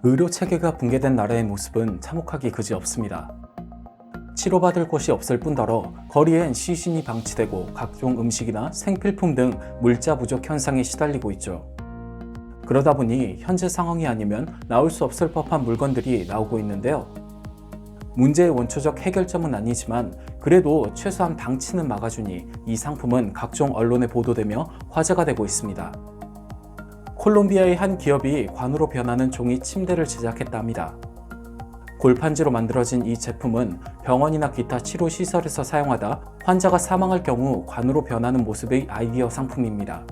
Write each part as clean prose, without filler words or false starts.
의료 체계가 붕괴된 나라의 모습은 참혹하기 그지없습니다. 치료받을 곳이 없을 뿐더러 거리엔 시신이 방치되고 각종 음식이나 생필품 등 물자 부족 현상에 시달리고 있죠. 그러다 보니 현재 상황이 아니면 나올 수 없을 법한 물건들이 나오고 있는데요. 문제의 원초적 해결점은 아니지만 그래도 최소한 방치는 막아주니 이 상품은 각종 언론에 보도되며 화제가 되고 있습니다. 콜롬비아의 한 기업이 관으로 변하는 종이 침대를 제작했다 합니다. 골판지로 만들어진 이 제품은 병원이나 기타 치료 시설에서 사용하다 환자가 사망할 경우 관으로 변하는 모습의 아이디어 상품입니다.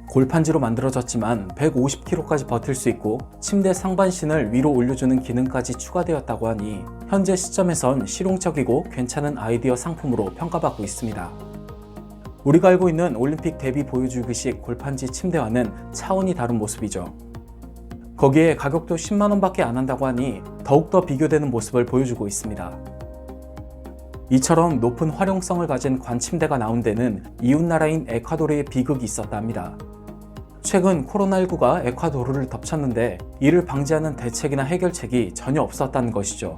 골판지로 만들어졌지만 150kg까지 버틸 수 있고 침대 상반신을 위로 올려주는 기능까지 추가되었다고 하니 현재 시점에선 실용적이고 괜찮은 아이디어 상품으로 평가받고 있습니다. 우리가 알고 있는 올림픽 대비 보여주기식 골판지 침대와는 차원이 다른 모습이죠. 거기에 가격도 10만원 밖에 안 한다고 하니 더욱더 비교되는 모습을 보여주고 있습니다. 이처럼 높은 활용성을 가진 관침대가 나온 데는 이웃나라인 에콰도르의 비극이 있었다 합니다. 최근 코로나19가 에콰도르를 덮쳤는데 이를 방지하는 대책이나 해결책이 전혀 없었다는 것이죠.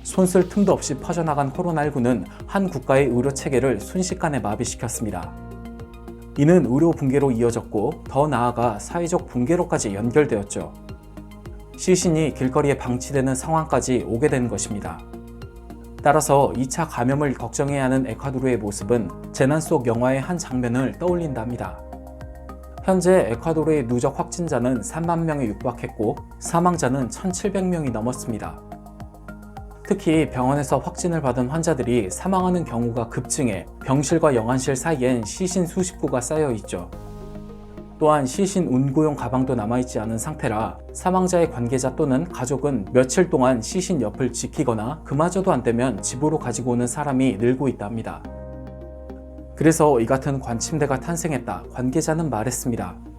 손쓸 틈도 없이 퍼져나간 코로나19는 한 국가의 의료 체계를 순식간에 마비시켰습니다. 이는 의료 붕괴로 이어졌고 더 나아가 사회적 붕괴로까지 연결되었죠. 시신이 길거리에 방치되는 상황까지 오게 된 것입니다. 따라서 2차 감염을 걱정해야 하는 에콰도르의 모습은 재난 속 영화의 한 장면을 떠올린답니다. 현재 에콰도르의 누적 확진자는 3만 명에 육박했고 사망자는 1,700명이 넘었습니다. 특히 병원에서 확진을 받은 환자들이 사망하는 경우가 급증해 병실과 영안실 사이엔 시신 수십 구가 쌓여 있죠. 또한 시신 운구용 가방도 남아있지 않은 상태라 사망자의 관계자 또는 가족은 며칠 동안 시신 옆을 지키거나 그마저도 안 되면 집으로 가지고 오는 사람이 늘고 있다 합니다. 그래서 이 같은 관침대가 탄생했다, 관계자는 말했습니다.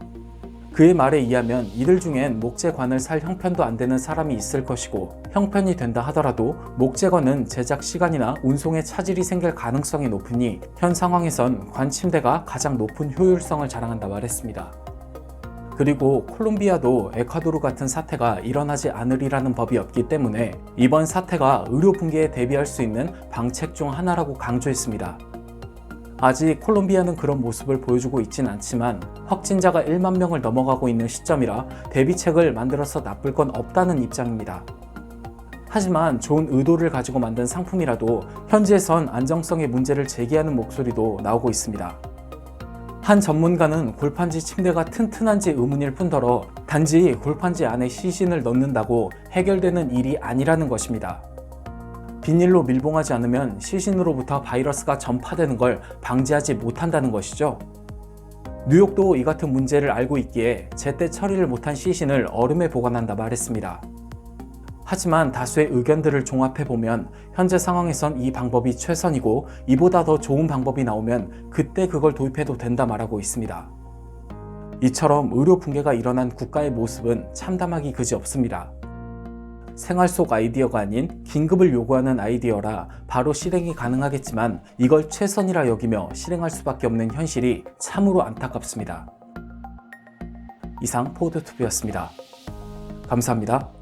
그의 말에 의하면 이들 중엔 목재관을 살 형편도 안 되는 사람이 있을 것이고 형편이 된다 하더라도 목재관은 제작 시간이나 운송에 차질이 생길 가능성이 높으니 현 상황에선 관침대가 가장 높은 효율성을 자랑한다 말했습니다. 그리고 콜롬비아도 에콰도르 같은 사태가 일어나지 않으리라는 법이 없기 때문에 이번 사태가 의료 붕괴에 대비할 수 있는 방책 중 하나라고 강조했습니다. 아직 콜롬비아는 그런 모습을 보여주고 있진 않지만 확진자가 1만 명을 넘어가고 있는 시점이라 대비책을 만들어서 나쁠 건 없다는 입장입니다. 하지만 좋은 의도를 가지고 만든 상품이라도 현지에선 안정성의 문제를 제기하는 목소리도 나오고 있습니다. 한 전문가는 골판지 침대가 튼튼한지 의문일 뿐더러 단지 골판지 안에 시신을 넣는다고 해결되는 일이 아니라는 것입니다. 비닐로 밀봉하지 않으면 시신으로부터 바이러스가 전파되는 걸 방지하지 못한다는 것이죠. 뉴욕도 이 같은 문제를 알고 있기에 제때 처리를 못한 시신을 얼음에 보관한다 말했습니다. 하지만 다수의 의견들을 종합해보면 현재 상황에선 이 방법이 최선이고 이보다 더 좋은 방법이 나오면 그때 그걸 도입해도 된다 말하고 있습니다. 이처럼 의료 붕괴가 일어난 국가의 모습은 참담하기 그지없습니다. 생활 속 아이디어가 아닌 긴급을 요구하는 아이디어라 바로 실행이 가능하겠지만 이걸 최선이라 여기며 실행할 수밖에 없는 현실이 참으로 안타깝습니다. 이상 포드투브였습니다. 감사합니다.